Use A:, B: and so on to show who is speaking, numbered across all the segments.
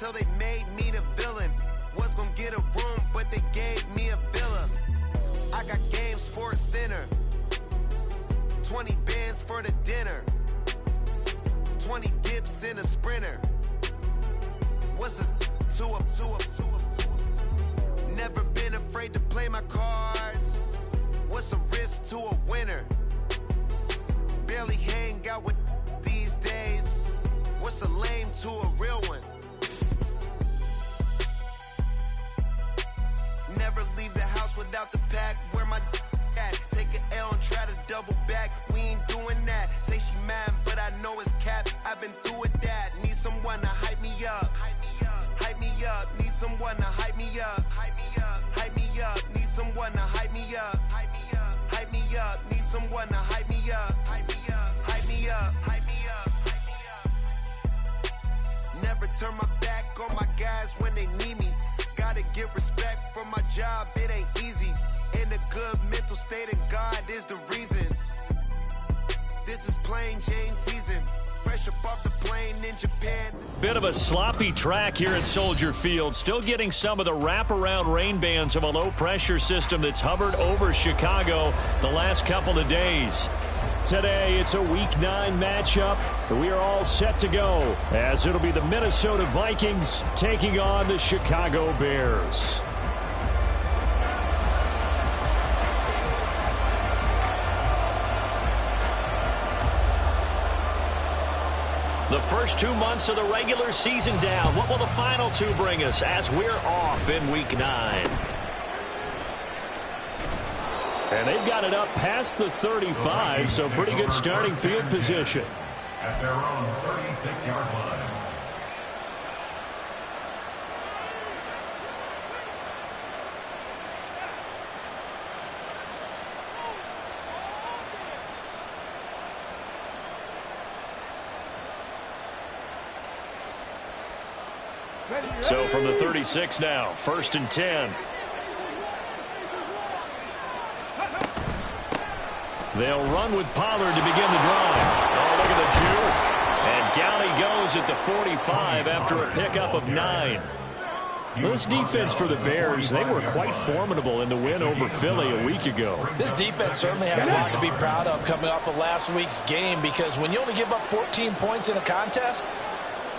A: till they made me the villain. Was gonna get a room, but they gave me a villa. I got Game Sports Center. 20 bands for the dinner. 20 dips in a Sprinter. What's a two up? Never been afraid to play my cards. What's a risk to a winner? Barely hang out with these days. What's a lame to a real one? Never leave the house without the pack. Where my at? Take an L and try to double back. We ain't doing that. Say she mad, but I know it's cap. I've been through with that. Need someone to hype me up. Hype me up. Need someone to hype me up. Hype me up. Need someone to hype me up. Hype me up. Need someone to hype me up. Hype me up. Never turn my back on my guys when they need me. Gotta get respect for my job, it ain't easy. In a good mental state, and God is the reason. This is plain Jane season. Fresh up off the plane in Japan.
B: Bit of a sloppy track here at Soldier Field. Still getting some of the wraparound rain bands of a low-pressure system that's hovered over Chicago the last couple of days. Today, it's a Week 9 matchup. We are all set to go, as it'll be the Minnesota Vikings taking on the Chicago Bears. The first 2 months of the regular season down. What will the final two bring us as we're off in Week 9? And they've got it up past the 35, so pretty good starting field position.
C: At their own 36-yard line.
B: So from the 36 now, 1st and 10. They'll run with Pollard to begin the drive. Oh, look at the juke. And down he goes at the 45 after a pickup of 9. This defense for the Bears, they were quite formidable in the win over Philly a week ago.
D: This defense certainly has a lot to be proud of coming off of last week's game, because when you only give up 14 points in a contest,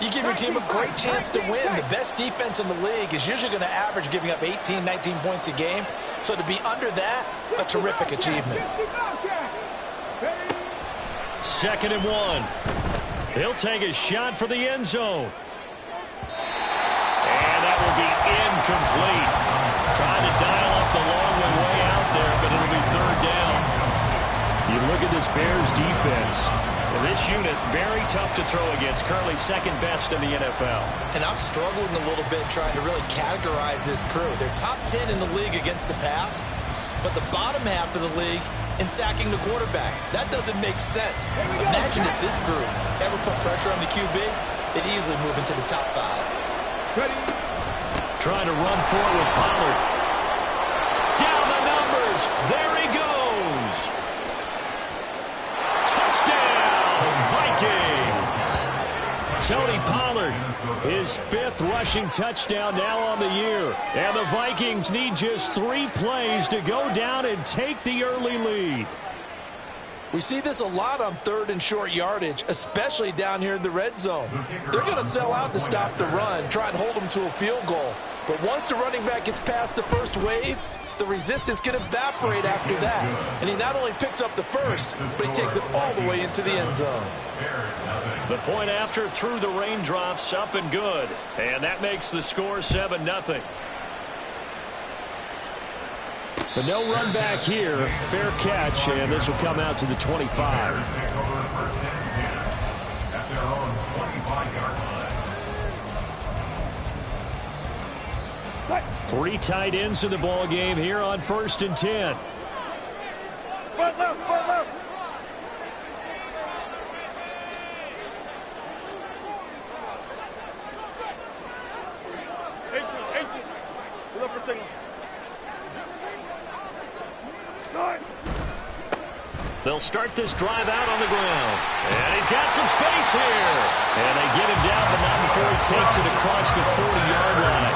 D: you give your team a great chance to win. The best defense in the league is usually going to average giving up 18, 19 points a game. So to be under that, a terrific achievement.
B: 2nd and 1. He'll take a shot for the end zone. And that will be incomplete. Trying to dial up the long way out there, but it'll be 3rd down. You look at this Bears defense. This unit, very tough to throw against. Currently 2nd best in the NFL.
D: And I'm struggling a little bit trying to really categorize this crew. They're top 10 in the league against the pass, but the bottom half of the league in sacking the quarterback. That doesn't make sense. Imagine if this group ever put pressure on the QB, they'd easily move into the top 5.
B: Trying to run forward with Pollard. Down the numbers. There he goes. Touchdown, Vikings. Tony Pollard, his 5th rushing touchdown now on the year. And the Vikings need just 3 plays to go down and take the early lead.
E: We see this a lot on 3rd and short yardage, especially down here in the red zone. They're going to sell out to stop the run, try and hold them to a field goal. But once the running back gets past the first wave, the resistance can evaporate after that. And he not only picks up the first, but he takes it all the way into the end zone.
B: The point after through the raindrops, up and good. And that makes the score 7-0. But no run back here. Fair catch, and this will come out to the 25. 3 tight ends in the ball game here on 1st and 10.
F: Foot left. Look for signal. Start.
B: They'll start this drive out on the ground. And he's got some space here. And they get him down, but not before he takes it across the 40-yard line.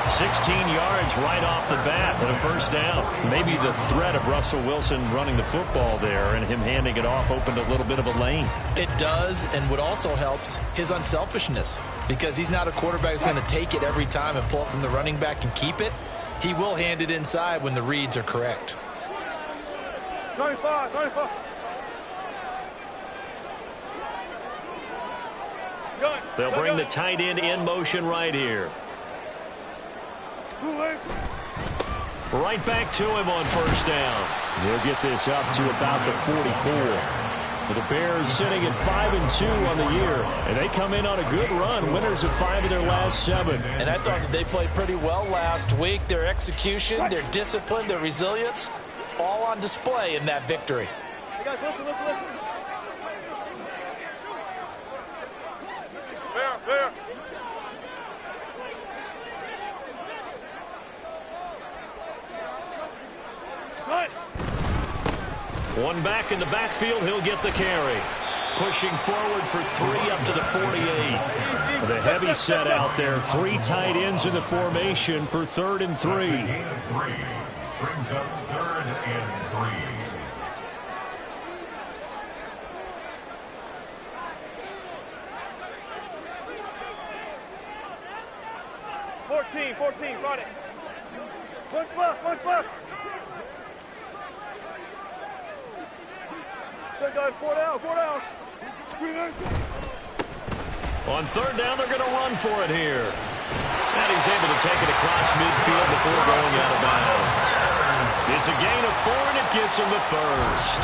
B: 16 yards right off the bat and a first down. Maybe the threat of Russell Wilson running the football there and him handing it off opened a little bit of a lane.
D: It does, and what also helps, his unselfishness. Because he's not a quarterback who's going to take it every time and pull it from the running back and keep it. He will hand it inside when the reads are correct.
F: 95.
B: They'll bring the tight end in motion right here. Right back to him on first down. They'll get this up to about the 44. The Bears sitting at 5-2 on the year, and they come in on a good run, winners of 5 of their last 7.
D: And I thought that they played pretty well last week. Their execution, their discipline, their resilience, all on display in that victory.
F: Hey guys, listen. Fair.
B: One back in the backfield, he'll get the carry. Pushing forward for 3 up to the 48. The heavy set out there. 3 tight ends in the formation for 3rd and 3.
C: Brings up 3rd and 3.
F: 14, Friday. One left. Good guys, 4 down.
B: On 3rd down, they're going to run for it here. And he's able to take it across midfield before going out of bounds. It's a gain of 4, and it gets him the first.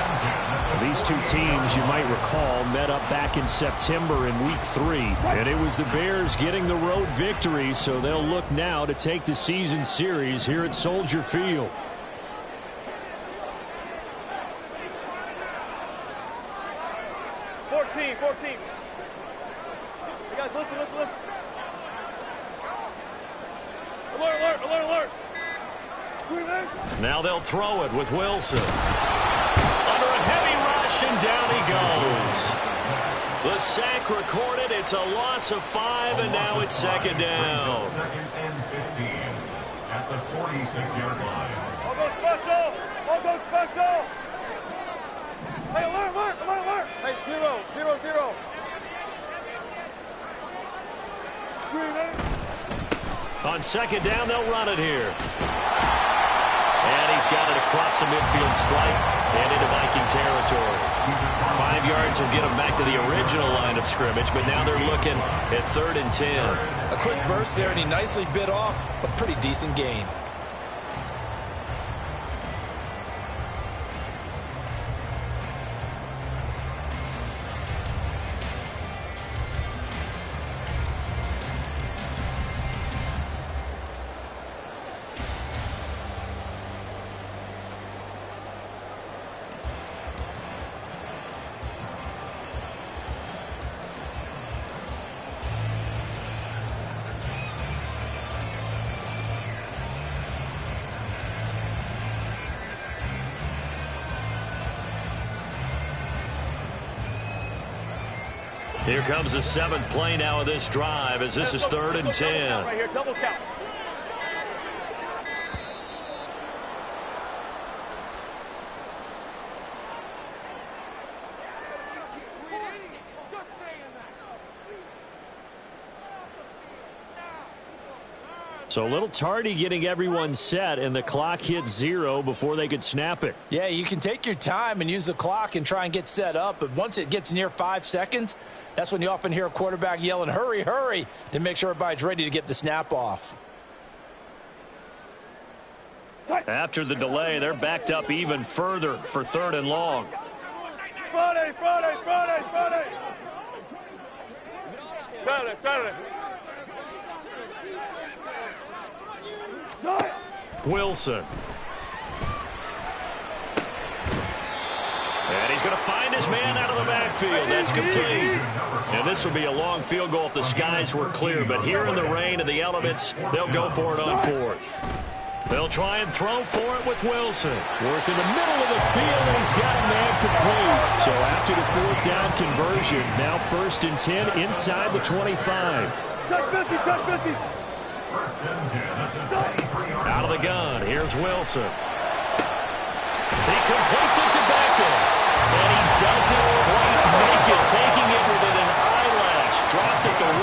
B: These two teams, you might recall, met up back in September in Week 3. And it was the Bears getting the road victory, so they'll look now to take the season series here at Soldier Field.
F: Hey guys, listen. Alert.
B: Now they'll throw it with Wilson. Under a heavy rush, and down he goes. The sack recorded. It's a loss of 5, and now it's 2nd down.
C: 2nd and 15 at the 46-yard line.
F: I'll go special. Hey, alert. Hey, 0.
B: On 2nd down, they'll run it here. And he's got it across the midfield stripe and into Viking territory. 5 yards will get him back to the original line of scrimmage, but now they're looking at 3rd and 10.
D: A quick burst there, and he nicely bit off a pretty decent gain.
B: Here comes the 7th play now of this drive as this is 3rd and 10.
F: Right here, double count.
B: So a little tardy getting everyone set, and the clock hit 0 before they could snap it.
D: Yeah, you can take your time and use the clock and try and get set up, but once it gets near 5 seconds, that's when you often hear a quarterback yelling, hurry, hurry, to make sure everybody's ready to get the snap off.
B: After the delay, they're backed up even further for 3rd and long.
F: Friday. Saturday.
B: Wilson. And he's going to find his man out of the backfield. That's complete. And this will be a long field goal if the skies were clear. But here in the rain and the elements, they'll go for it on 4th. They'll try and throw for it with Wilson.
E: Work in the middle of the field, and he's got a man complete. So after the 4th down conversion, now 1st and 10 inside the 25.
F: Touch 50, touch 50.
C: First and 10 at the 23-yard
B: Out of the gun, here's Wilson. He completes it to Beckham. And he doesn't quite make it, taking it within an eyelash. Dropped at the 1.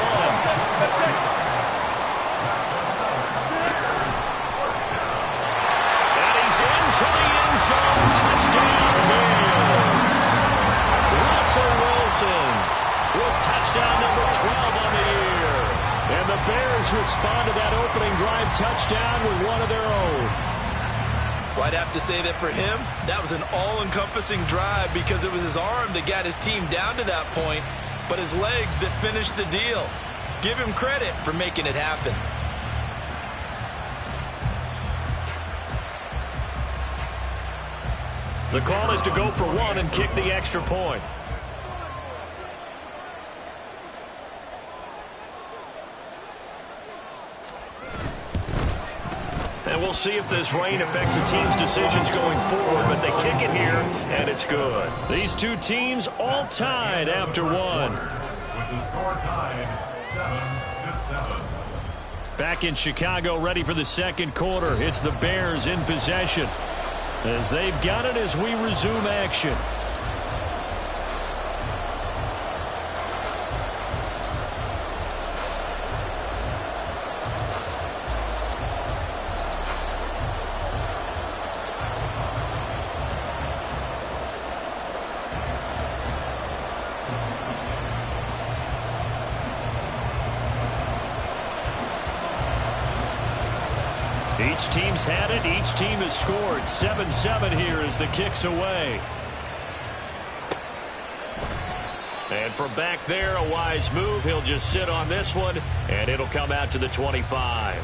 B: To the end zone, touchdown Bears. Russell Wilson with touchdown number 12 on the year. And the Bears respond to that opening drive touchdown with one of their own.
D: Well, I'd have to say that for him, that was an all-encompassing drive because it was his arm that got his team down to that point, but his legs that finished the deal. Give him credit for making it happen.
B: The call is to go for 1 and kick the extra point. And we'll see if this rain affects the team's decisions going forward, but they kick it here, and it's good. These two teams all tied after 1.
C: with the score tied 7-7.
B: Back in Chicago, ready for the second quarter. It's the Bears in possession, as they've got it as we resume action. Each team's had it. Each team has scored. 7-7 here as the kick's away. And from back there, a wise move. He'll just sit on this one, and it'll come out to the 25.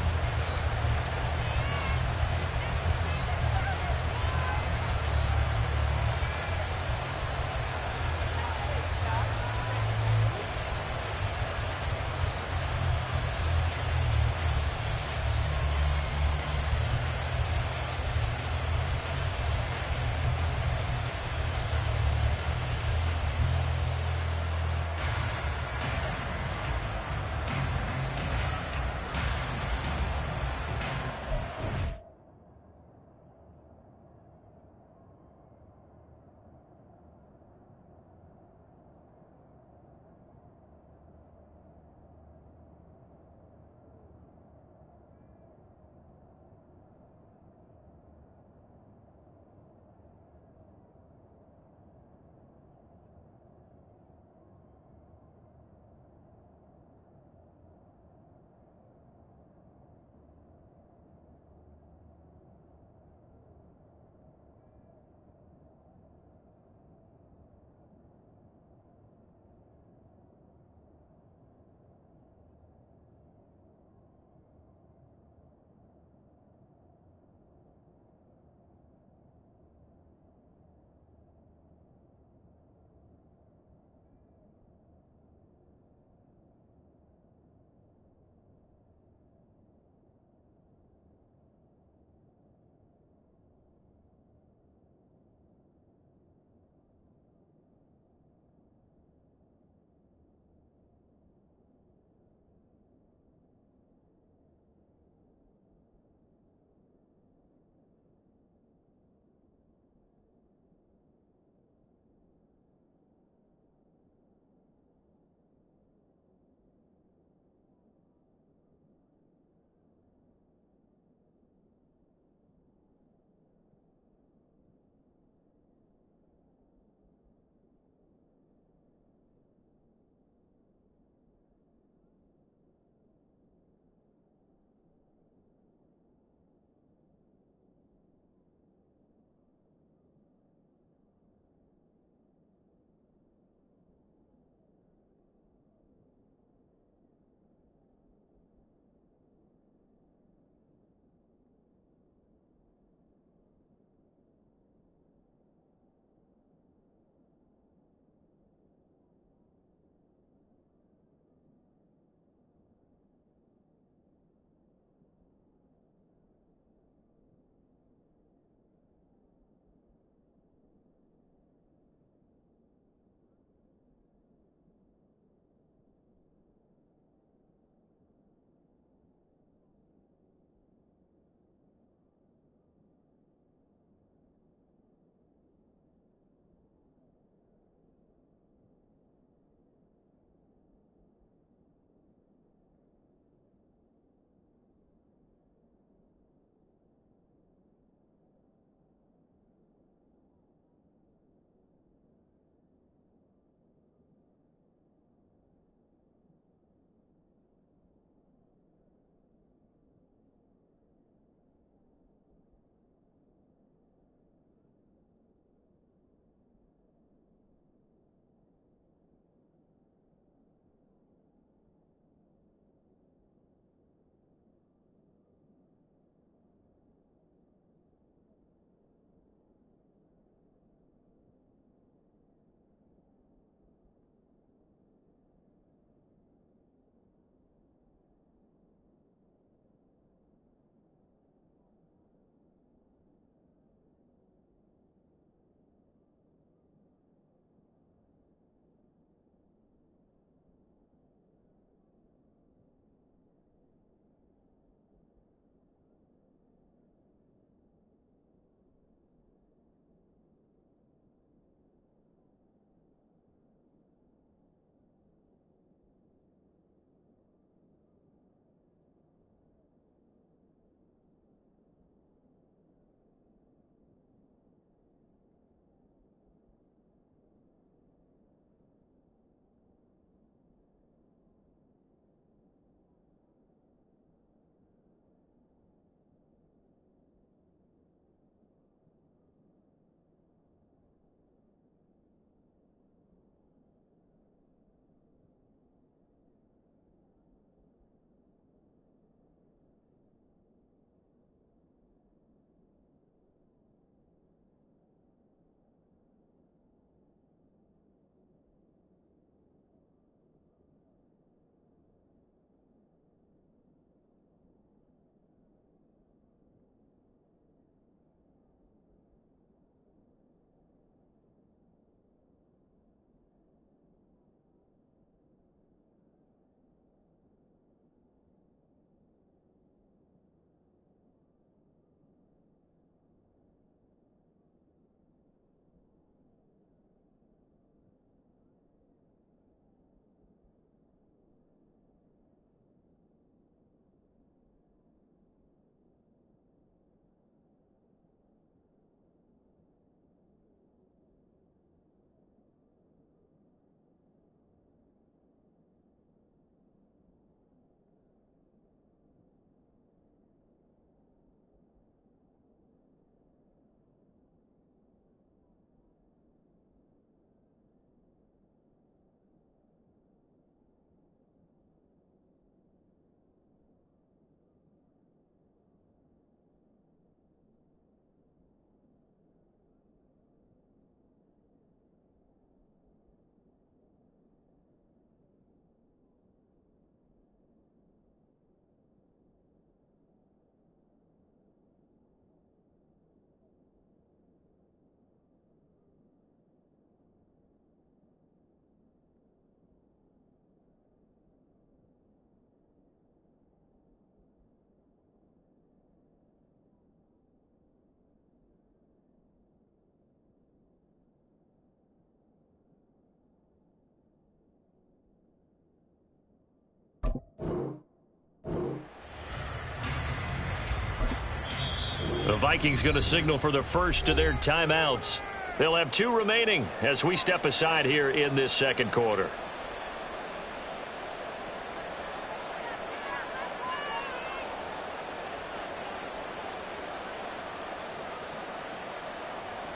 B: The Vikings going to signal for the first of their timeouts. They'll have 2 remaining as we step aside here in this second quarter.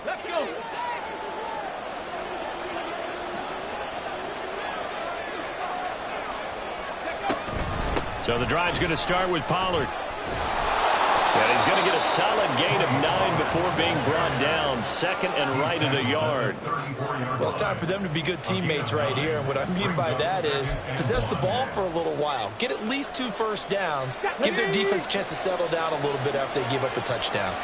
F: Let's go.
B: So the drive's going to start with Pollard. And he's going to get a solid gain of 9 before being brought down. Second and right at a yard.
D: Well, it's time for them to be good teammates right here. And what I mean by that is possess the ball for a little while. Get at least 2 first downs. Give their defense a chance to settle down a little bit after they give up a touchdown.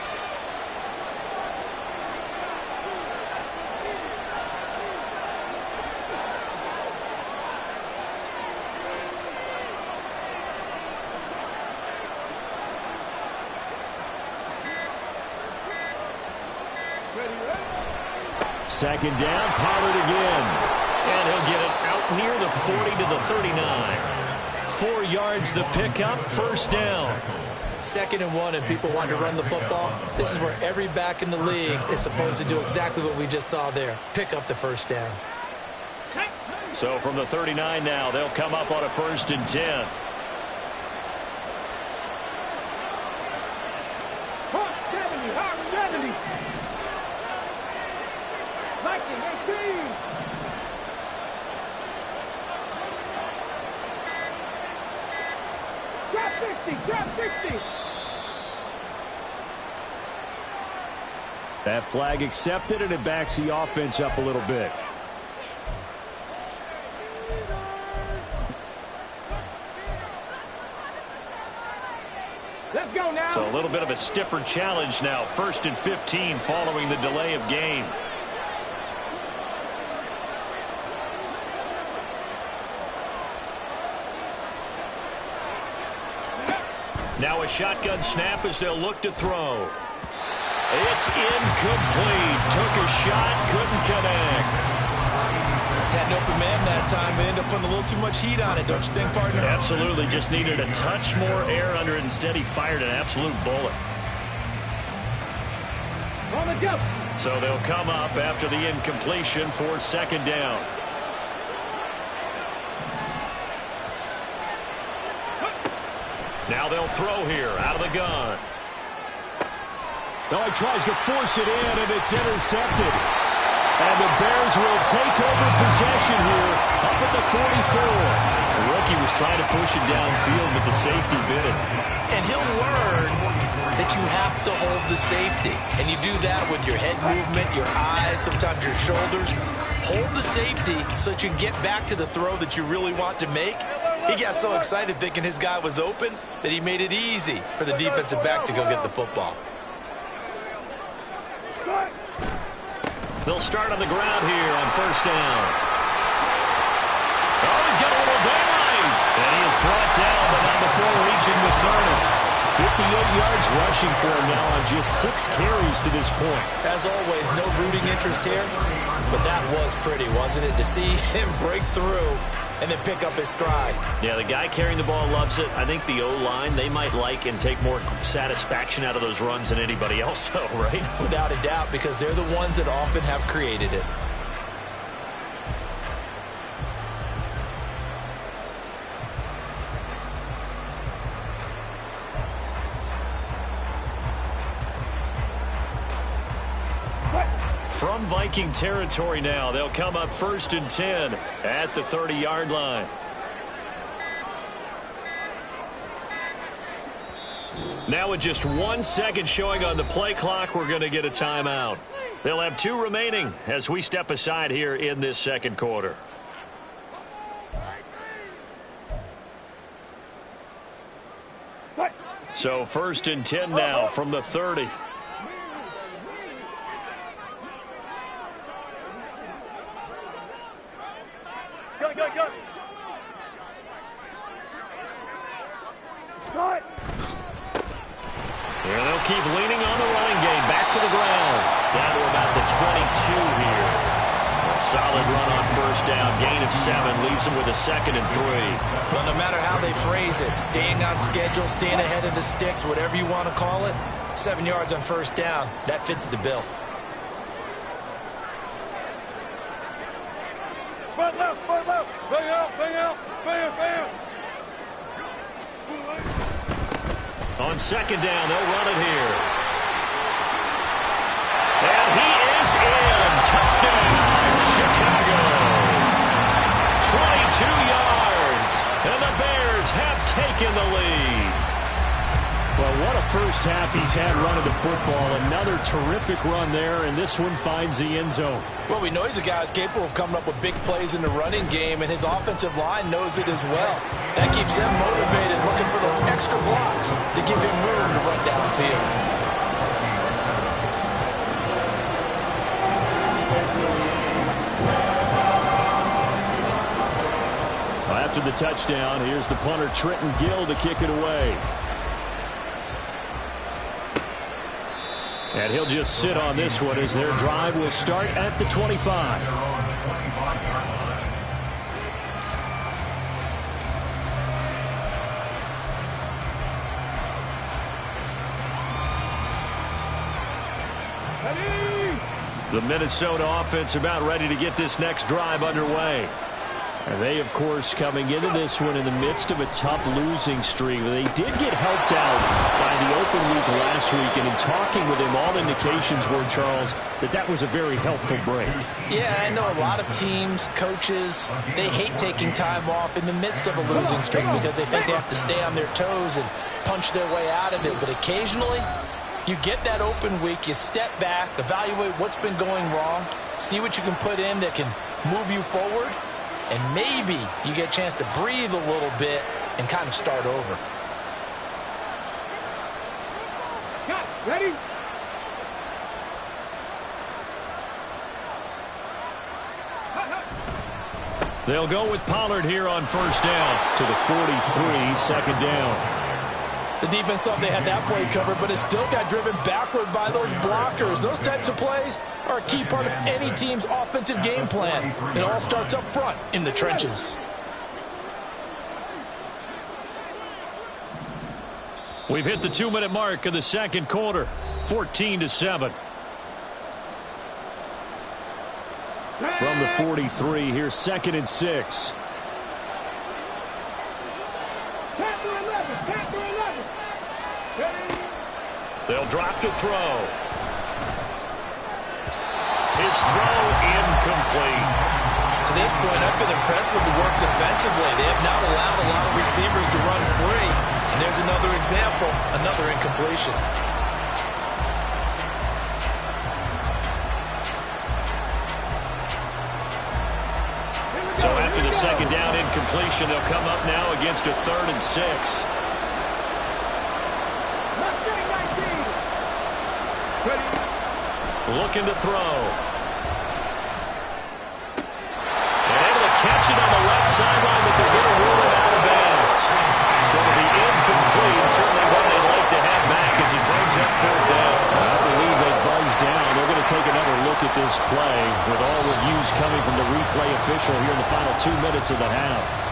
B: Second down, Pollard again. And he'll get it out near the 40 to the 39. 4 yards the pickup, first down.
D: 2nd and 1 and people want to run the football. This is where every back in the league is supposed to do exactly what we just saw there. Pick up the first down.
B: So from the 39 now, they'll come up on a 1st and 10.
F: Hawk 70, Hawk 70. Viking 18. Drop 60, drop 60.
B: That flag accepted, and it backs the offense up a little bit.
F: Let's go now.
B: So a little bit of a stiffer challenge now. 1st and 15 following the delay of game. Now a shotgun snap as they'll look to throw. It's incomplete. Took a shot, couldn't connect.
D: Had an open man that time, but ended up putting a little too much heat on it, don't you think, partner?
B: Absolutely. Just needed a touch more air under it. Instead, he fired an absolute bullet.
F: On the go.
B: So they'll come up after the incompletion for 2nd down. Now they'll throw here out of the gun. No, he tries to force it in, and it's intercepted. And the Bears will take over possession here up at the 44. The rookie was trying to push it downfield, but the safety bit it.
D: And he'll learn that you have to hold the safety. And you do that with your head movement, your eyes, sometimes your shoulders. Hold the safety so that you can get back to the throw that you really want to make. He got so excited thinking his guy was open that he made it easy for the defensive back to go get the football.
B: They'll start on the ground here on 1st down. Oh, he's got a little daylight. And he is brought down, but not before reaching the 30. 58 yards rushing for him now on just 6 carries to this point.
D: As always, no rooting interest here, but that was pretty, wasn't it? To see him break through and then pick up his stride.
B: Yeah, the guy carrying the ball loves it. I think the O-line, they might like and take more satisfaction out of those runs than anybody else, though, right?
D: Without a doubt, because they're the ones that often have created it.
B: From Viking territory now, they'll come up 1st and 10 at the 30-yard line. Now with just 1 second showing on the play clock, we're going to get a timeout. They'll have 2 remaining as we step aside here in this second quarter. So 1st and 10 now from the 30.
F: Go. Start.
B: Yeah, they'll keep leaning on the running game. Back to the ground. Down to about the 22 here. A solid run on 1st down. Gain of 7 leaves them with a 2nd and 3.
D: Well, no matter how they phrase it, staying on schedule, staying ahead of the sticks, whatever you want to call it, 7 yards on first down. That fits the bill.
F: Foot left, foot left. Bang out, bang out, bang, bang.
B: On second down, they'll run it here. And he is in. Touchdown, Chicago. 22 yards. And the Bears have taken the lead. Well, what a first half he's had running the football. Another terrific run there, and this one finds the end zone.
D: Well, we know he's a guy who's capable of coming up with big plays in the running game, and his offensive line knows it as well. That keeps them motivated, looking for those extra blocks to give him room to run downfield.
B: After the touchdown, here's the punter, Trenton Gill, to kick it away. And he'll just sit on this one as their drive will start at the 25. The Minnesota offense about ready to get this next drive underway. And they, of course, coming into this one in the midst of a tough losing streak. They did get helped out by the open week last week, and in talking with him, all indications were, Charles, that was a very helpful break.
D: Yeah, I know a lot of teams, coaches, they hate taking time off in the midst of a losing streak because they think they have to stay on their toes and punch their way out of it. But occasionally, you get that open week, you step back, evaluate what's been going wrong, see what you can put in that can move you forward, and maybe you get a chance to breathe a little bit and kind of start over.
F: Cut, ready?
B: They'll go with Pollard here on first down to the 43, second down.
D: The defense thought they had that play covered, but it still got driven backward by those blockers. Those types of plays are a key part of any team's offensive game plan. It all starts up front in the trenches.
B: We've hit the 2-minute mark of the second quarter, 14-7. From the 43, here's 2nd and 6. They'll drop to throw. His throw incomplete.
D: To this point, I've been impressed with the work defensively. They have not allowed a lot of receivers to run free. And there's another example, another incompletion.
B: So after the second down incompletion, they'll come up now against a 3rd and 6. Looking to throw. And able to catch it on the left sideline, but they're going to rule it out of bounds. So it'll be incomplete. Certainly one they'd like to have back as it brings up 4th down. I believe they buzzed down. They're going to take another look at this play with all reviews coming from the replay official here in the final 2 minutes of the half.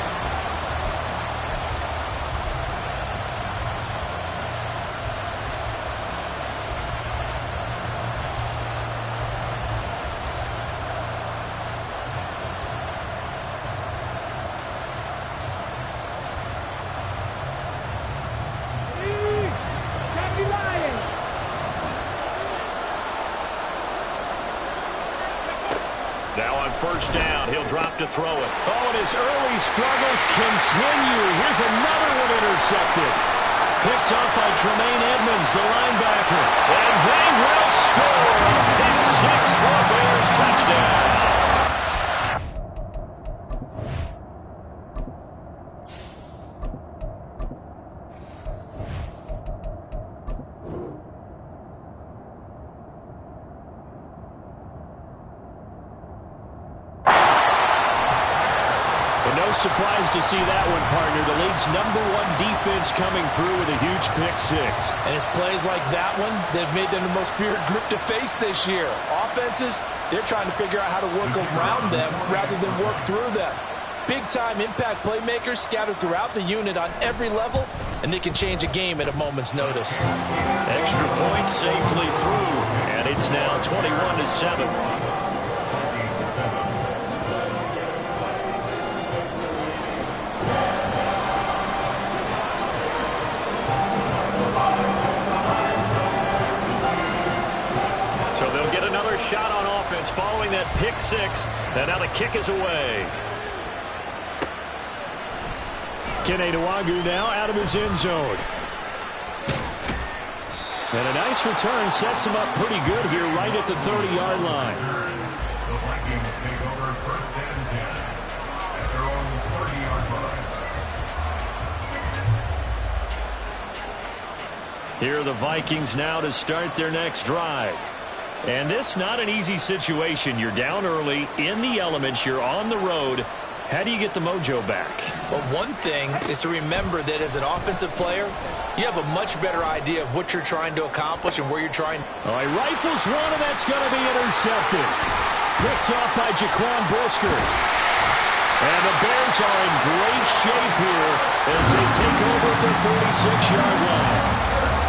B: First down, he'll drop to throw it. Oh, and his early struggles continue. Here's another one intercepted. Picked up by Tremaine Edmonds, the linebacker. And they will score. Pick 6 for a Bears touchdown. Surprised to see that one, partner. The league's #1 defense coming through with a huge pick 6.
D: And it's plays like that one that have made them the most feared group to face this year. Offenses, they're trying to figure out how to work around them rather than work through them. Big-time impact playmakers scattered throughout the unit on every level, and they can change a game at a moment's notice.
B: Extra point safely through, and it's now 21-7. Shot on offense following that pick six, and now the kick is away. Kene Nwangwu now out of his end zone. And a nice return sets him up pretty good here right at the 30-yard line.
C: The Vikings take over first and 10 at their own 30-yard line.
B: Here are the Vikings now to start their next drive. And this not an easy situation. You're down early, in the elements, you're on the road. How do you get the mojo back?
D: Well, one thing is to remember that as an offensive player, you have a much better idea of what you're trying to accomplish and where you're trying.
B: All right, rifles one, and that's going to be intercepted. Picked off by Jaquan Brisker. And the Bears are in great shape here as they take over at the 46-yard line.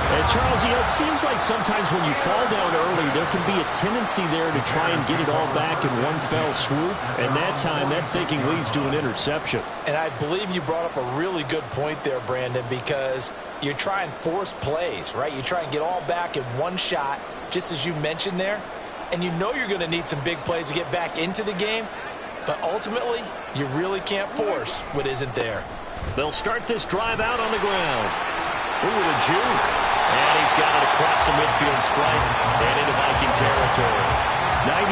B: And Charles, it seems like sometimes when you fall down early, there can be a tendency there to try and get it all back in one fell swoop. And that time, that thinking leads to an interception.
D: And I believe you brought up a really good point there, Brandon, because you try and force plays, right? You try and get all back in one shot, just as you mentioned there. And you know you're going to need some big plays to get back into the game. But ultimately, you really can't force what isn't there.
B: They'll start this drive out on the ground. Ooh, the juke. And he's got it across the midfield stripe and into Viking territory. 93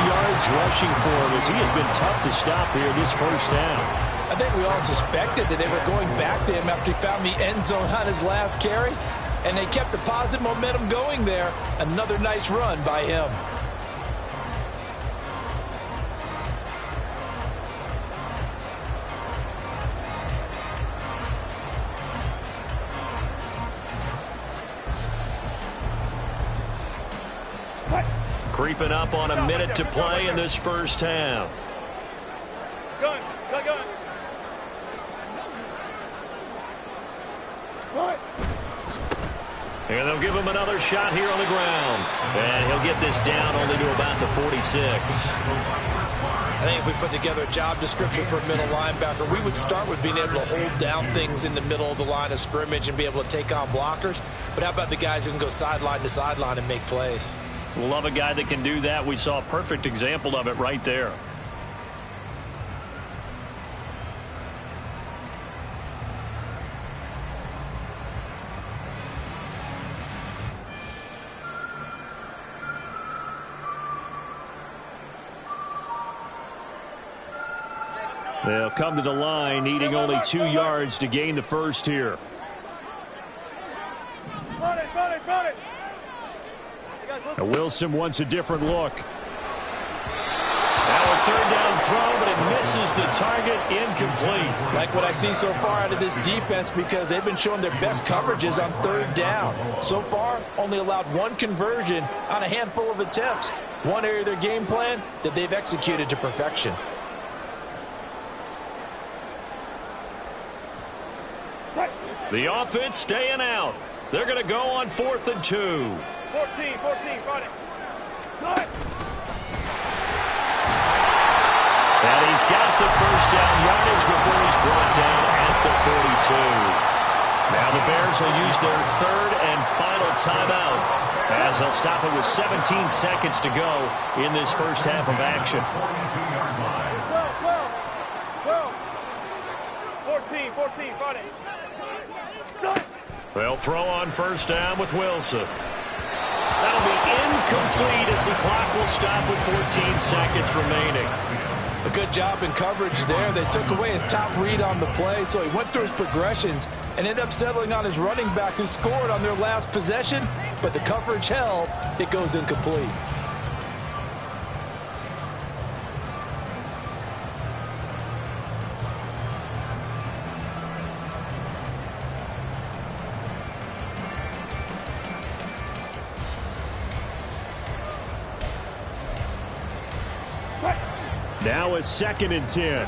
B: yards rushing for him as he has been tough to stop here this first half.
E: I think we all suspected that they were going back to him after he found the end zone on his last carry. And they kept the positive momentum going there. Another nice run by him.
B: Creeping up on a minute to play in this first half.
F: Gun.
B: And they'll give him another shot here on the ground. And he'll get this down only to about the 46.
D: I think if we put together a job description for a middle linebacker, we would start with being able to hold down things in the middle of the line of scrimmage and be able to take on blockers. But how about the guys who can go sideline to sideline and make plays?
B: We'll love a guy that can do that. We saw a perfect example of it right there. They'll come to the line, needing only 2 yards to gain the first here. Now Wilson wants a different look. Now a third down throw, but it misses the target, incomplete.
E: Like what I see so far out of this defense, because they've been showing their best coverages on third down. So far, only allowed one conversion on a handful of attempts. One area of their game plan that they've executed to perfection.
B: The offense staying out. They're going to go on 4th and 2.
F: 14, fight it.
B: And he's got the first down yardage before he's brought down at the 42. Now the Bears will use their third and final timeout as they'll stop it with 17 seconds to go in this first half of action.
F: 14, fight it.
B: They'll throw on first down with Wilson. That'll be incomplete as the clock will stop with 14 seconds remaining.
E: A good job in coverage there. They took away his top read on the play, so he went through his progressions and ended up settling on his running back who scored on their last possession, but the coverage held. It goes incomplete.
B: Now a 2nd and 10.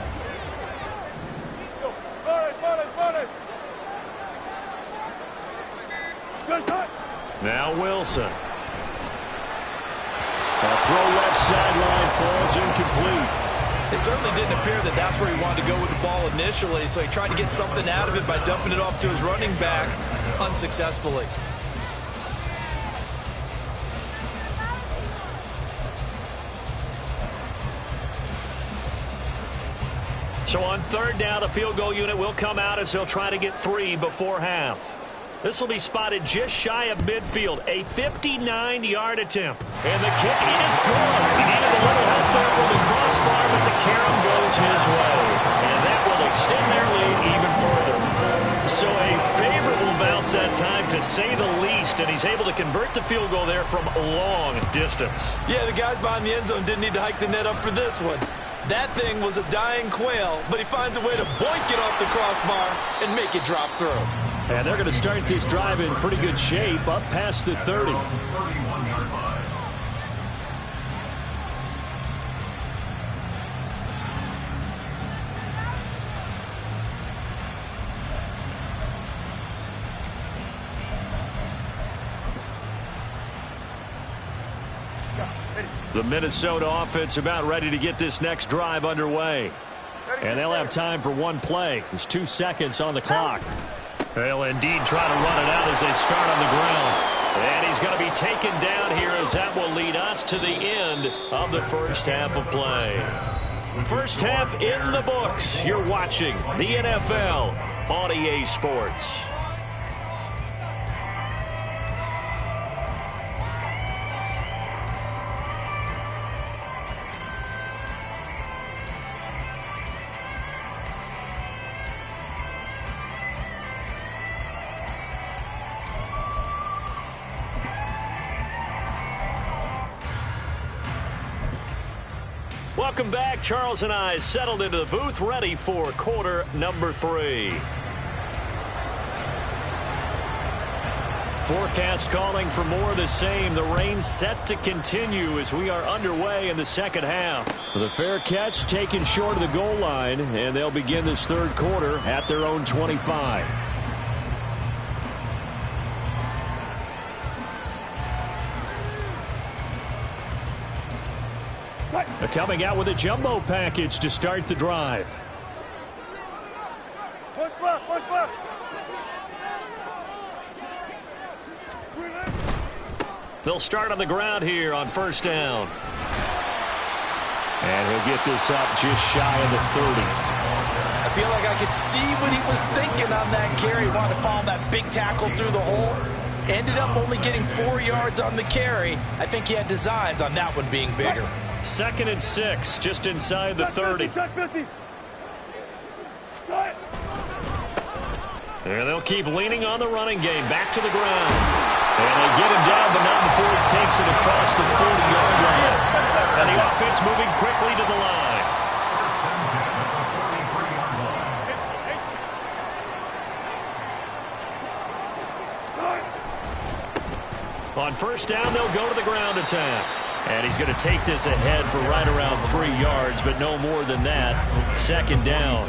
B: Now Wilson. A throw left sideline falls incomplete.
D: It certainly didn't appear that that's where he wanted to go with the ball initially, so he tried to get something out of it by dumping it off to his running back unsuccessfully.
B: So on third down, the field goal unit will come out as they'll try to get 3 before half. This will be spotted just shy of midfield, a 59-yard attempt. And the kick is good. He needed a little help there from the crossbar, but the carom goes his way. And that will extend their lead even further. So a favorable bounce that time, to say the least, and he's able to convert the field goal there from long distance.
E: Yeah, the guys behind the end zone didn't need to hike the net up for this one. That thing was a dying quail, but he finds a way to boink it off the crossbar and make it drop through.
B: And they're going to start this drive in pretty good shape, up past the 30.
C: 31-yard line.
B: The Minnesota offense about ready to get this next drive underway. And they'll have time for one play. There's 2 seconds on the clock. They'll indeed try to run it out as they start on the ground. And he's going to be taken down here, as that will lead us to the end of the first half of play. First half in the books. You're watching the NFL on EA Sports. Welcome back. Charles and I settled into the booth, ready for quarter number 3. Forecast calling for more of the same. The rain set to continue as we are underway in the second half. The fair catch taken short of the goal line, and they'll begin this third quarter at their own 25. Coming out with a jumbo package to start the drive.
F: What's left? What's left?
B: They'll start on the ground here on first down. And he'll get this up just shy of the 30.
D: I feel like I could see what he was thinking on that carry. Wanted to follow that big tackle through the hole. Ended up only getting 4 yards on the carry. I think he had designs on that one being bigger.
B: 2nd and 6, just inside the 30. And they'll keep leaning on the running game. Back to the ground. And they get him down, but not before he takes it across the 40-yard line. And the offense moving quickly to the line. On first down, they'll go to the ground attack. And he's going to take this ahead for right around 3 yards, but no more than that. 2nd down.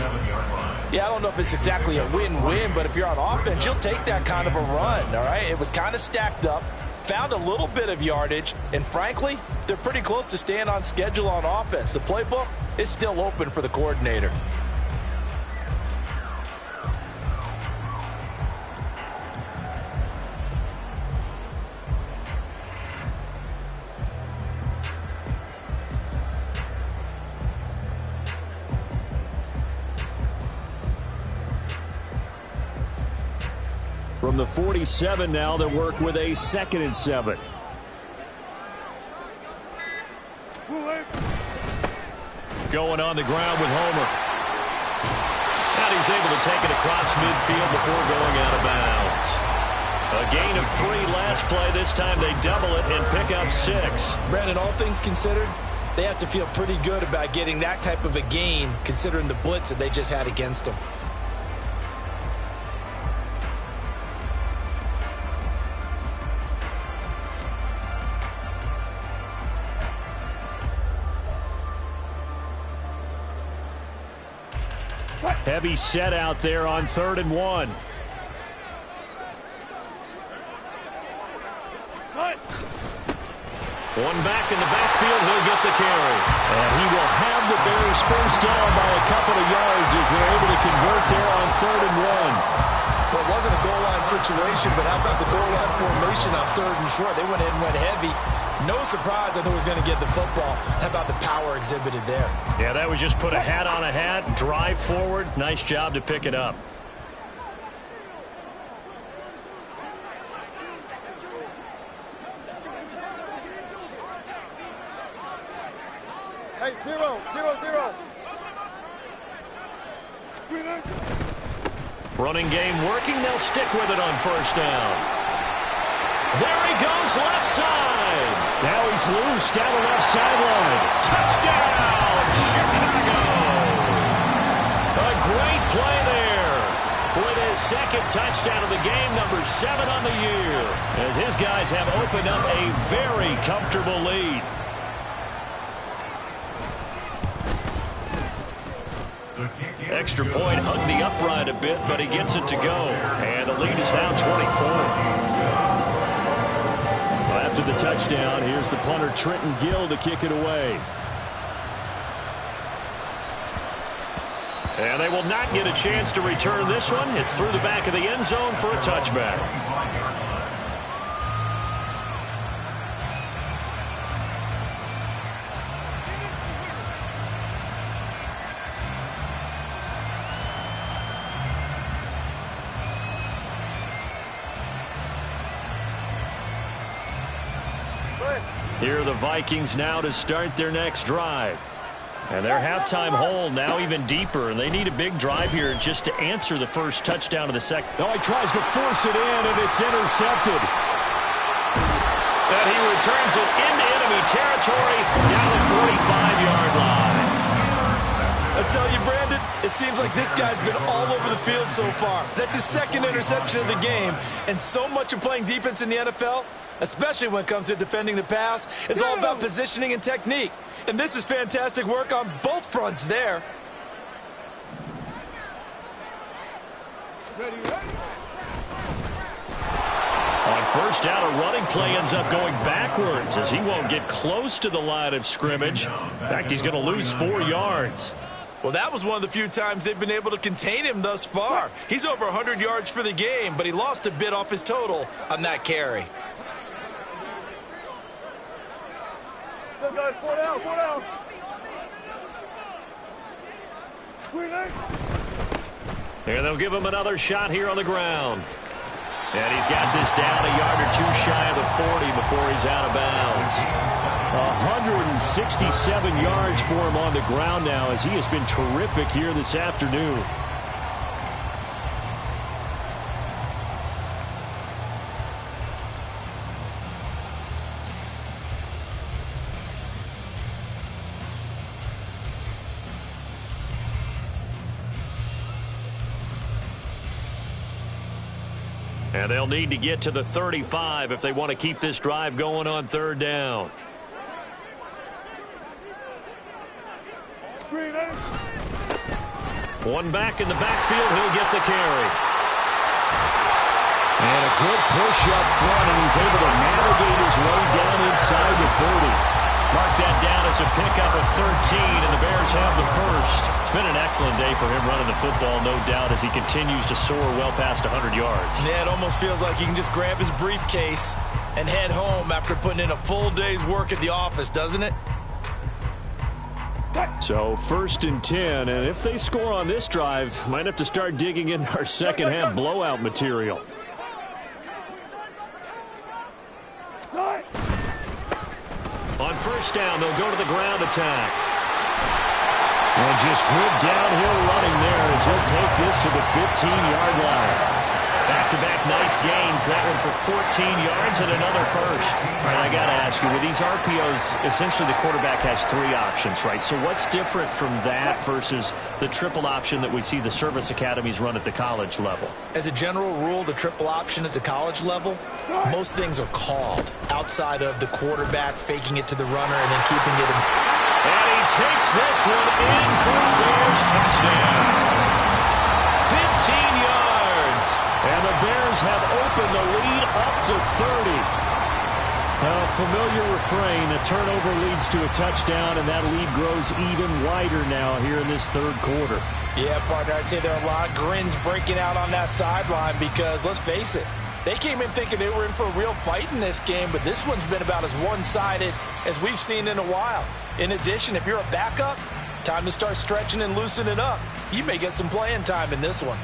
D: Yeah, I don't know if it's exactly a win-win, but if you're on offense, you'll take that kind of a run, all right? It was kind of stacked up, found a little bit of yardage, and frankly, they're pretty close to staying on schedule on offense. The playbook is still open for the coordinator.
B: From the 47 now, they'll work with a 2nd and 7. Going on the ground with Homer. And he's able to take it across midfield before going out of bounds. A gain of 3 last play. This time they double it and pick up 6.
D: Brandon, all things considered, they have to feel pretty good about getting that type of a gain, considering the blitz that they just had against them.
B: Heavy set out there on 3rd and 1. One back in the backfield, he'll get the carry. And he will have the Bears first down by a couple of yards as they're able to convert there on 3rd and 1.
D: Well, it wasn't a goal line situation, but how about the goal line formation on 3rd and short? They went in and went heavy. No surprise I knew he was going to get the football. How about the power exhibited there?
B: Yeah, that was just put a hat on a hat, drive forward. Nice job to pick it up.
F: Hey, 0, 0, 0.
B: Running game working. They'll stick with it on 1st down. There he goes, left side. Now he's loose down the left sideline. Touchdown, Chicago. A great play there. With his 2nd touchdown of the game, number 7 on the year. As his guys have opened up a very comfortable lead. Extra point hugged the upright a bit, but he gets it to go. And the lead is now 24. After the touchdown, here's the punter, Trenton Gill, to kick it away. And they will not get a chance to return this one. It's through the back of the end zone for a touchback. Here are the Vikings now to start their next drive. And their halftime hole now even deeper, and they need a big drive here just to answer the first touchdown of the second.
E: No, he tries to force it in, and it's intercepted.
B: And he returns it into enemy territory down the 45-yard line.
D: I tell you, Brandon, it seems like this guy's been all over the field so far. That's his 2nd interception of the game, and so much of playing defense in the NFL, especially when it comes to defending the pass, is all about positioning and technique. And this is fantastic work on both fronts there.
B: On 1st down, a running play ends up going backwards as he won't get close to the line of scrimmage. In fact, he's going to lose 4 yards.
D: Well, that was one of the few times they've been able to contain him thus far. He's over 100 yards for the game, but he lost a bit off his total on that carry.
F: Go, 4 down, 4 down.
B: And they'll give him another shot here on the ground. And he's got this down a yard or 2 shy of the 40 before he's out of bounds.
E: 167 yards for him on the ground now as he has been terrific here this afternoon.
B: And they'll need to get to the 35 if they want to keep this drive going on 3rd down. One back in the backfield, he'll get the carry.
E: And a good push up front, and he's able to navigate his way down inside the 30.
B: Mark that down as a pickup of 13, and the Bears have the first. It's been an excellent day for him running the football, no doubt, as he continues to soar well past 100 yards.
D: Yeah, it almost feels like he can just grab his briefcase and head home after putting in a full day's work at the office, doesn't it?
E: So 1st and 10, and if they score on this drive, might have to start digging in our second half blowout material.
B: On 1st down, they'll go to the ground attack.
E: And just good downhill running there as he'll take this to the 15-yard line.
B: Back-to-back nice gains. That one for 14 yards and another first. All right, I got to ask you, with these RPOs, essentially the quarterback has 3 options, right? So what's different from that versus the triple option that we see the service academies run at the college level?
D: As a general rule, the triple option at the college level, most things are called outside of the quarterback faking it to the runner and then keeping it in.
B: And he takes this one in for a Bears touchdown. 15 yards.
E: And the Bears have opened the lead up to 30.
B: Familiar refrain, a turnover leads to a touchdown, and that lead grows even wider now here in this third quarter.
D: Yeah, partner, I'd say there are a lot of grins breaking out on that sideline because, let's face it, they came in thinking they were in for a real fight in this game, but this one's been about as one-sided as we've seen in a while. In addition, if you're a backup, time to start stretching and loosening up. You may get some playing time in this one.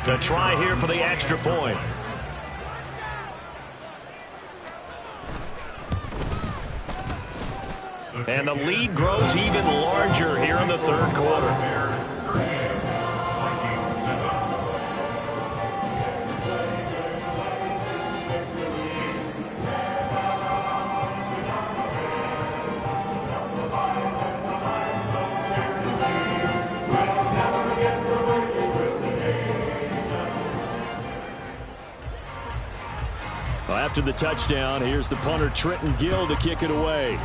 B: The try here for the extra point. And the lead grows even larger here in the third quarter. After the touchdown, here's the punter Trenton Gill to kick it away.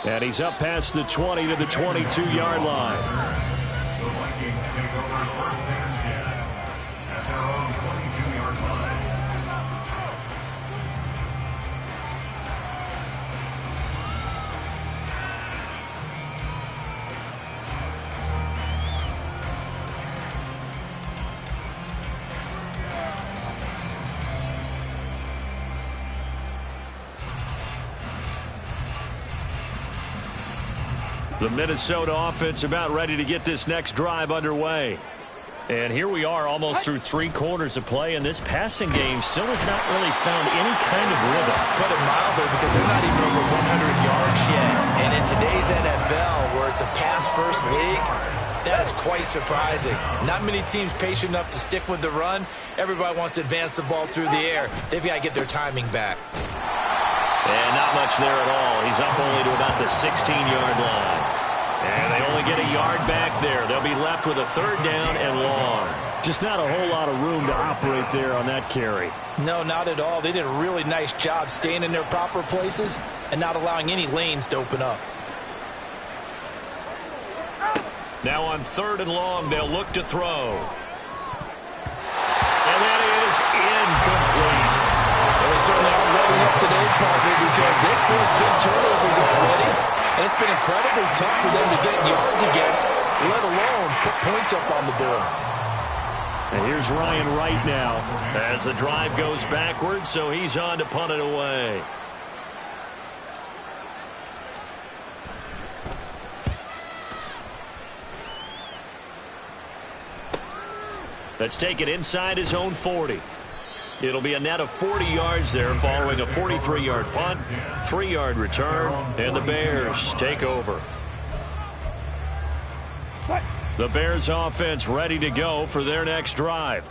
B: And he's up past the 20 to the 22-yard line.
C: The Vikings take over first and 10 at their own 22-yard line.
B: The Minnesota offense about ready to get this next drive underway. And here we are almost through 3 quarters of play, and this passing game still has not really found any kind of rhythm.
D: Put it mildly, because they're not even over 100 yards yet. And in today's NFL, where it's a pass-first league, that is quite surprising. Not many teams patient enough to stick with the run. Everybody wants to advance the ball through the air. They've got to get their timing back.
B: And not much there at all. He's up only to about the 16-yard line. And they only get a yard back there. They'll be left with a third down and long. Just not a whole lot of room to operate there on that carry.
D: No, not at all. They did a really nice job staying in their proper places and not allowing any lanes to open up.
B: Now on third and long, they'll look to throw. And that is incomplete.
D: Well, they certainly aren't ready up today, partner, because they've forced big turnovers already. And it's been incredibly tough for them to get yards against, let alone put points up on the board.
B: And here's Ryan Wright now as the drive goes backwards, so he's on to punt it away. Let's take it inside his own 40. It'll be a net of 40 yards there following a 43-yard punt, 3-yard return, and the Bears take over. The Bears offense ready to go for their next drive.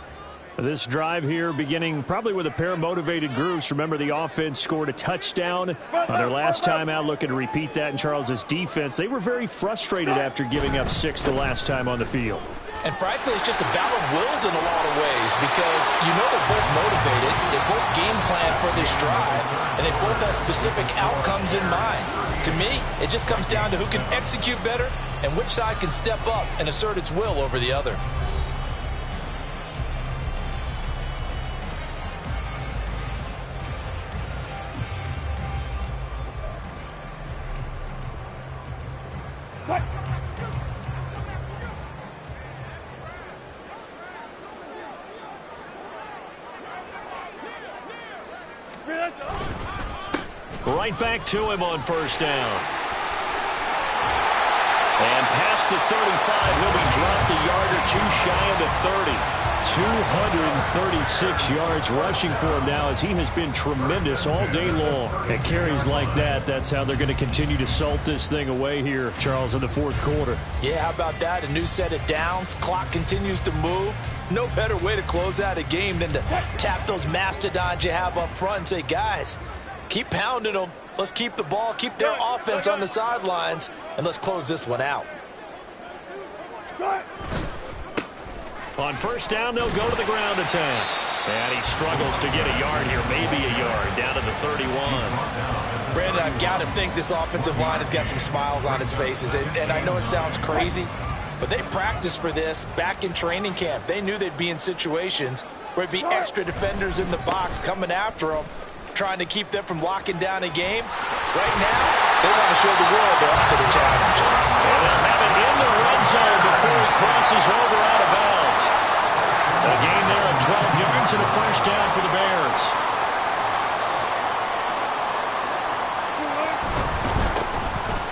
B: This drive here beginning probably with a pair of motivated groups. Remember, the offense scored a touchdown on their last time out, looking to repeat that in Charles's defense. They were very frustrated after giving up 6 the last time on the field.
D: And frankly, it's just a battle of wills in a lot of ways because you know they're both motivated, they both game plan for this drive, and they both have specific outcomes in mind. To me, it just comes down to who can execute better and which side can step up and assert its will over the other.
B: Right back to him on first down. And past the 35, he'll be dropped a yard or two shy of the 30. 236 yards rushing for him now as he has been tremendous all day long. And carries like that, that's how they're going to continue to salt this thing away here, Charles, in the fourth quarter.
D: Yeah, how about that? A new set of downs. Clock continues to move. No better way to close out a game than to tap those mastodons you have up front and say, guys, keep pounding them. Let's keep the ball, keep their offense on the sidelines, and let's close this one out.
B: On first down, they'll go to the ground attack. And he struggles to get a yard here, maybe a yard, down to the 31.
D: Brandon, I've got to think this offensive line has got some smiles on its faces. And I know it sounds crazy, but they practiced for this back in training camp. They knew they'd be in situations where it'd be extra defenders in the box coming after them, trying to keep them from locking down a game. Right now, they want to show the world they're up to the challenge.
B: And they'll have it in the red zone before he crosses over out of bounds. A gain there of 12 yards and a first down for the Bears.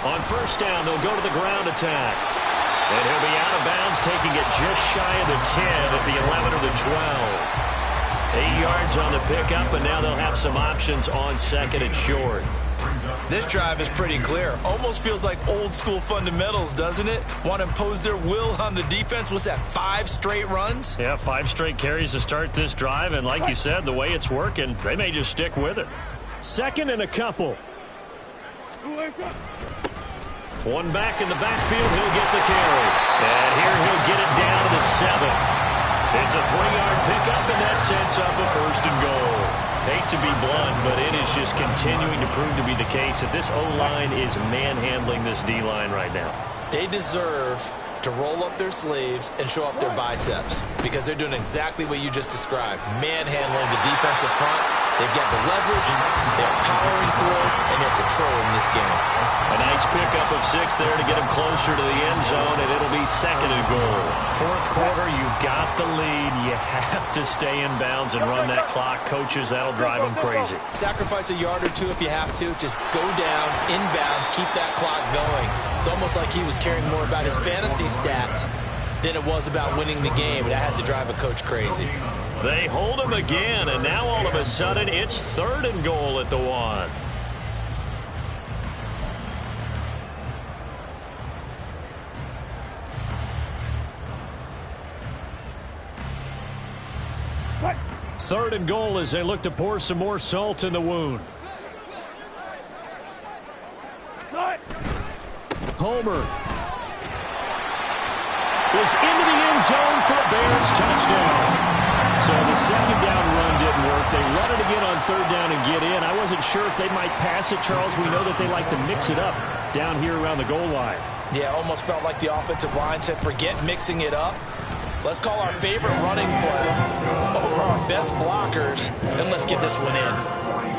B: On first down, they'll go to the ground attack. And he'll be out of bounds, taking it just shy of the 10 at the 11 or the 12. 8 yards on the pickup, and now they'll have some options on second and short.
D: This drive is pretty clear. Almost feels like old school fundamentals, doesn't it? Want to impose their will on the defense. What's that, 5 straight runs?
B: Yeah, 5 straight carries to start this drive, and like you said, the way it's working, they may just stick with it. Second and a couple. One back in the backfield, he'll get the carry. And here he'll get it down to the 7. It's a 3-yard pickup, and that sets up a first and goal. Hate to be blunt, but it is just continuing to prove to be the case that this O-line is manhandling this D-line right now.
D: They deserve to roll up their sleeves and show up their biceps because they're doing exactly what you just described, manhandling the defensive front. They've got the leverage, they're powering through, and they're controlling this game.
B: A nice pickup of 6 there to get them closer to the end zone, and it'll be second and goal. Fourth quarter, you've got the lead. You have to stay in bounds and run that clock. Coaches, that'll drive them crazy.
D: Sacrifice a yard or 2 if you have to. Just go down, inbounds, keep that clock going. It's almost like he was caring more about his fantasy stats than it was about winning the game. That has to drive a coach crazy.
B: They hold him again, and now all of a sudden it's third and goal at the 1. Third and goal as they look to pour some more salt in the wound. Homer is into the end zone for a Bears touchdown. So the second down run didn't work. They run it again on third down and get in. I wasn't sure if they might pass it, Charles. We know that they like to mix it up down here around the goal line.
D: Yeah, almost felt like the offensive line said, forget mixing it up. Let's call our favorite running play over our best blockers, and let's get this one in.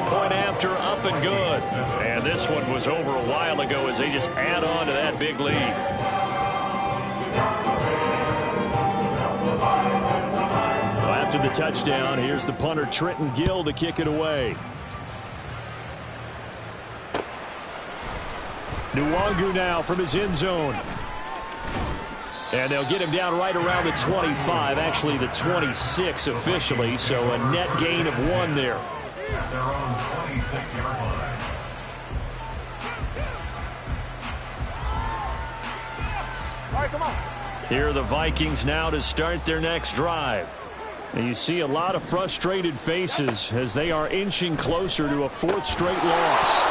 B: Point after, up and good. And this one was over a while ago as they just add on to that big lead. After the touchdown, here's the punter Trenton Gill to kick it away. Nwangu now from his end zone. And they'll get him down right around the 25, actually the 26 officially, so a net gain of 1 there.
C: Their own 26-yard line.
F: All right, come on.
B: Here are the Vikings now to start their next drive. And you see a lot of frustrated faces as they are inching closer to a 4th straight loss.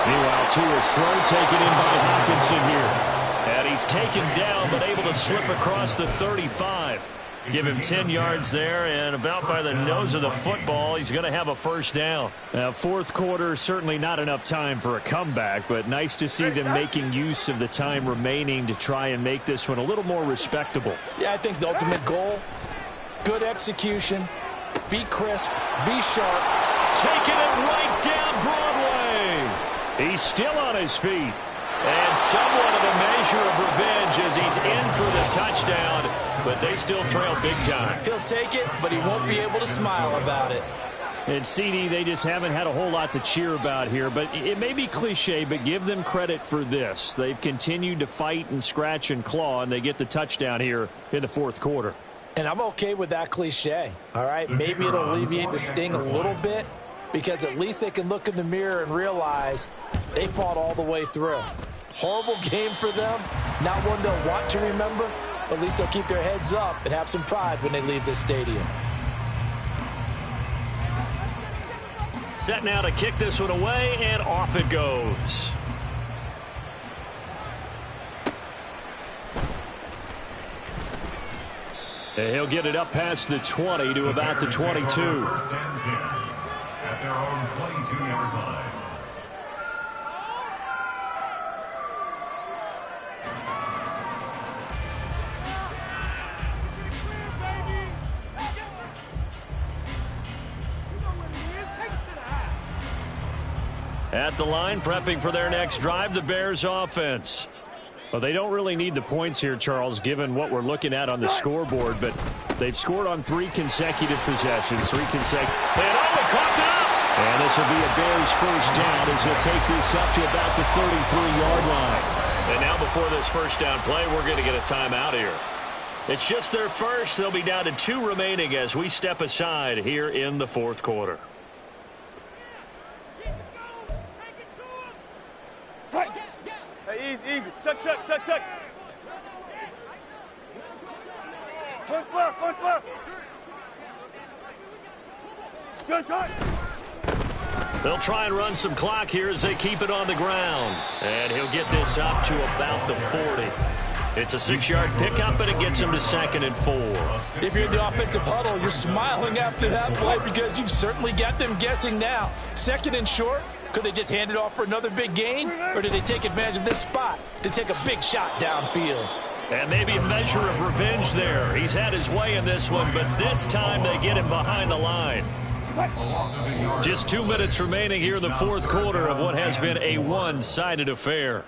B: Meanwhile, Tua's throw taken in by Hockenson here. And he's taken down but able to slip across the 35. Give him 10 yards there, and about by the nose of the football, he's going to have a first down. Now, fourth quarter, certainly not enough time for a comeback, but nice to see them making use of the time remaining to try and make this one a little more respectable.
D: Yeah, I think the ultimate goal, good execution, be crisp, be sharp.
B: Taking it right down Broadway. He's still on his feet. And somewhat of a measure of revenge as he's in for the touchdown, but they still trail big time.
D: He'll take it, but he won't be able to smile about it.
B: And CD, they just haven't had a whole lot to cheer about here, but it may be cliche, but give them credit for this. They've continued to fight and scratch and claw, and they get the touchdown here in the fourth quarter.
D: And I'm okay with that cliche, all right? Maybe it'll alleviate the sting a little bit, because at least they can look in the mirror and realize they fought all the way through. Horrible game for them, not one they'll want to remember, but at least they'll keep their heads up and have some pride when they leave this stadium.
B: Set now to kick this one away, and off it goes. And he'll get it up past the 20 to about the 22.
C: First and 10 at their own 22-yard line.
B: At the line, prepping for their next drive, the Bears offense. Well, they don't really need the points here, Charles, given what we're looking at on the scoreboard, but they've scored on 3 consecutive possessions. And caught up! And this will be a Bears first down as they'll take this up to about the 33-yard line.
G: And now before this first down play, we're going to get a timeout here.
B: It's just their first. They'll be down to 2 remaining as we step aside here in the fourth quarter.
F: Hey, easy. Check. Punch left. Good tight.
B: They'll try and run some clock here as they keep it on the ground. And he'll get this up to about the 40. It's a 6-yard pickup, and it gets him to 2nd and 4.
E: If you're in the offensive huddle, you're smiling after that play because you've certainly got them guessing now. 2nd and short. Could they just hand it off for another big gain? Or did they take advantage of this spot to take a big shot downfield?
B: And maybe a measure of revenge there. He's had his way in this one, but this time they get him behind the line. Just 2 minutes remaining here in the fourth quarter of what has been a one-sided affair.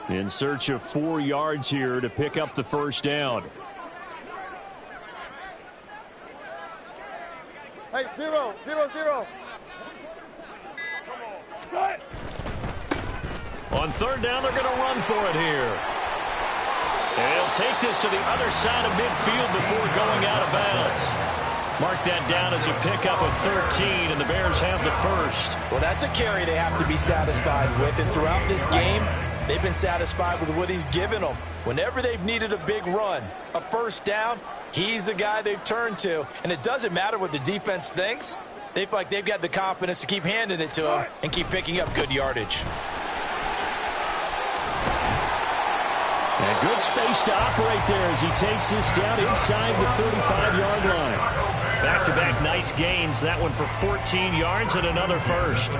B: In search of 4 yards here to pick up the first down.
F: Hey, 0.
B: On 3rd down, they're going to run for it here. And he'll take this to the other side of midfield before going out of bounds. Mark that down as a pickup of 13, and the Bears have the first.
D: Well, that's a carry they have to be satisfied with, and throughout this game, they've been satisfied with what he's given them. Whenever they've needed a big run, a first down, he's the guy they've turned to. And it doesn't matter what the defense thinks. They feel like they've got the confidence to keep handing it to him and keep picking up good yardage.
B: And good space to operate there as he takes this down inside the 35-yard line. Back-to-back nice gains. That one for 14 yards and another first.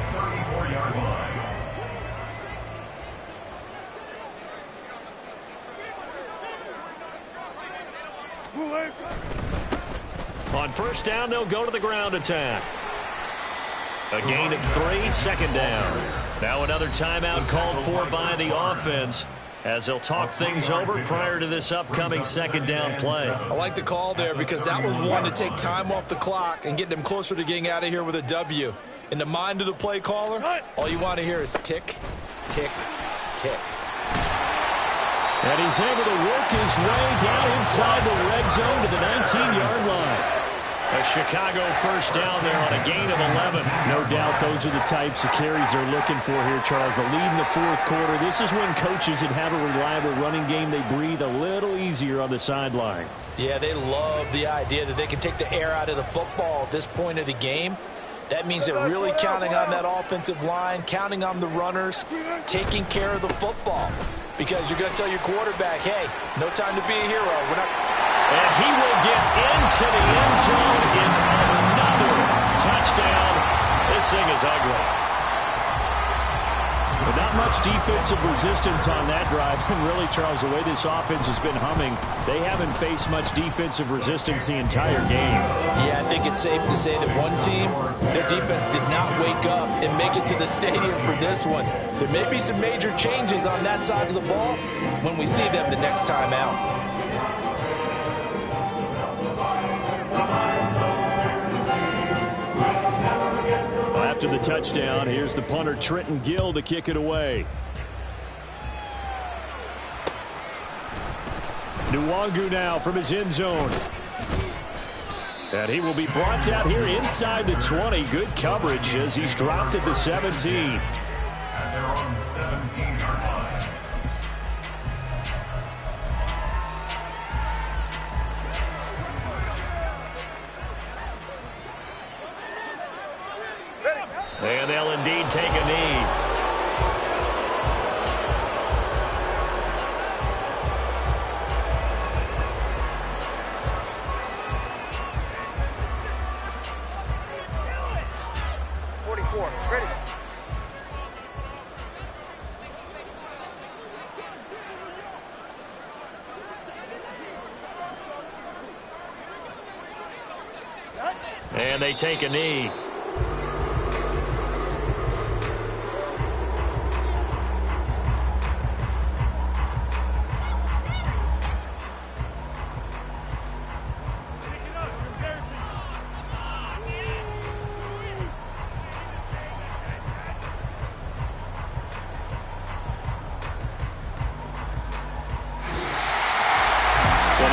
B: On first down, they'll go to the ground attack. A gain of 3, 2nd down. Now another timeout called for by the offense as they'll talk things over prior to this upcoming 2nd down play.
D: I like the call there because that was one to take time off the clock and get them closer to getting out of here with a W. In the mind of the play caller, all you want to hear is tick, tick, tick.
B: And he's able to work his way down inside the red zone to the 19-yard line. A Chicago first down there on a gain of 11. No doubt those are the types of carries they're looking for here, Charles. The lead in the fourth quarter. This is when coaches that have a reliable running game, they breathe a little easier on the sideline.
D: Yeah, they love the idea that they can take the air out of the football at this point of the game. That means they're really counting on that offensive line, counting on the runners, taking care of the football. Because you're going to tell your quarterback, hey, no time to be a hero. We're not.
B: And he will get into the end zone. It's another touchdown. This thing is ugly. But not much defensive resistance on that drive. And really, Charles, the way this offense has been humming, they haven't faced much defensive resistance the entire game.
D: Yeah, I think it's safe to say that one team, their defense did not wake up and make it to the stadium for this one. There may be some major changes on that side of the ball when we see them the next time out.
B: After the touchdown, here's the punter Trenton Gill to kick it away. Nwangu now from his end zone. And he will be brought down here inside the 20. Good coverage as he's dropped at the 17.
C: At their own 17-yard line.
B: And they'll indeed take a knee. And they take a knee.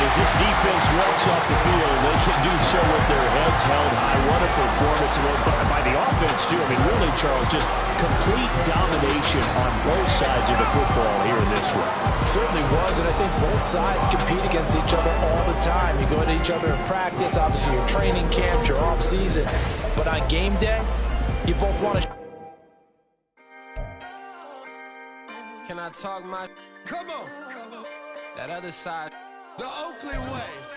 B: As this defense walks off the field, they can do so with their heads held high. What a performance by the offense, too. I mean, really, Charles, just complete domination on both sides of the football here in this one.
D: It certainly was, and I think both sides compete against each other all the time. You go at each other in practice, obviously your training camps, your off-season. But on game day, you both want to...
H: Can I talk my...
A: Come on.
H: That other side...
A: The Oakland way.